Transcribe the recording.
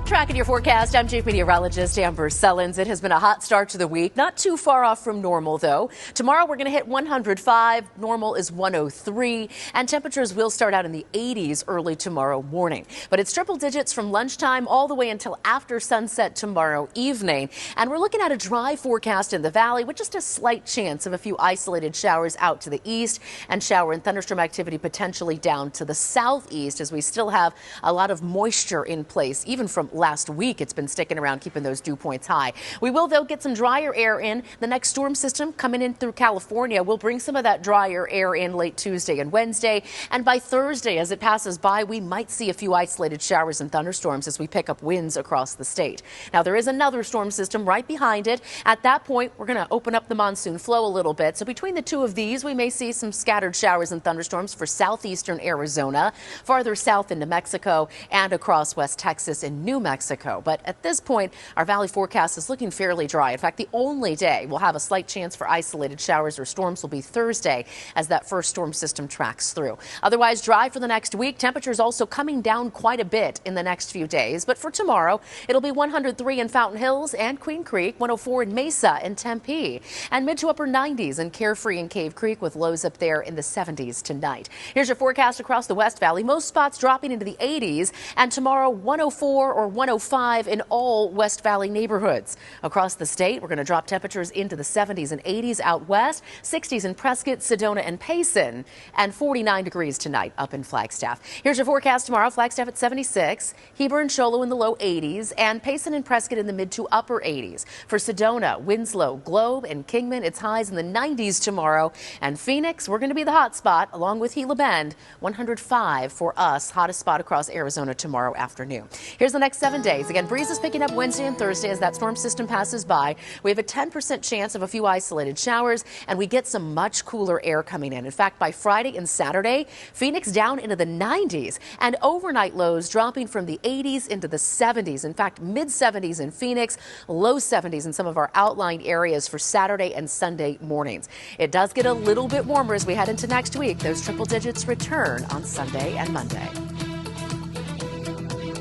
Tracking your forecast, I'm Chief Meteorologist Amber Sullins. It has been a hot start to the week, not too far off from normal, though. Tomorrow we're going to hit 105. Normal is 103, and temperatures will start out in the 80s early tomorrow morning. But it's triple digits from lunchtime all the way until after sunset tomorrow evening. And we're looking at a dry forecast in the valley with just a slight chance of a few isolated showers out to the east and shower and thunderstorm activity potentially down to the southeast, as we still have a lot of moisture in place, even from last week. It's been sticking around, keeping those dew points high. We will, though, get some drier air in. The next storm system coming in through California will bring some of that drier air in late Tuesday and Wednesday. And by Thursday, as it passes by, we might see a few isolated showers and thunderstorms as we pick up winds across the state. Now, there is another storm system right behind it. At that point, we're going to open up the monsoon flow a little bit. So between the two of these, we may see some scattered showers and thunderstorms for southeastern Arizona, farther south into Mexico, and across West Texas and New Mexico. But at this point, our valley forecast is looking fairly dry. In fact, the only day we'll have a slight chance for isolated showers or storms will be Thursday, as that first storm system tracks through. Otherwise dry for the next week. Temperatures also coming down quite a bit in the next few days. But for tomorrow, it'll be 103 in Fountain Hills and Queen Creek, 104 in Mesa and Tempe, and mid to upper 90s in Carefree and Cave Creek, with lows up there in the 70s tonight. Here's your forecast across the West Valley. Most spots dropping into the 80s, and tomorrow 104 or 105 in all West Valley neighborhoods. Across the state, we're going to drop temperatures into the 70s and 80s out west, 60s in Prescott, Sedona, and Payson, and 49 degrees tonight up in Flagstaff. Here's your forecast tomorrow. Flagstaff at 76, Heber and Shoalo in the low 80s, and Payson and Prescott in the mid to upper 80s. For Sedona, Winslow, Globe, and Kingman, it's highs in the 90s tomorrow. And Phoenix, we're going to be the hot spot, along with Gila Bend, 105 for us, hottest spot across Arizona tomorrow afternoon. Here's the next 7 days. Again, breeze is picking up Wednesday and Thursday as that storm system passes by. We have a 10% chance of a few isolated showers, and we get some much cooler air coming in. In fact, by Friday and Saturday, Phoenix down into the 90s, and overnight lows dropping from the 80s into the 70s. In fact, mid 70s in Phoenix, low 70s in some of our outlying areas for Saturday and Sunday mornings. It does get a little bit warmer as we head into next week. Those triple digits return on Sunday and Monday.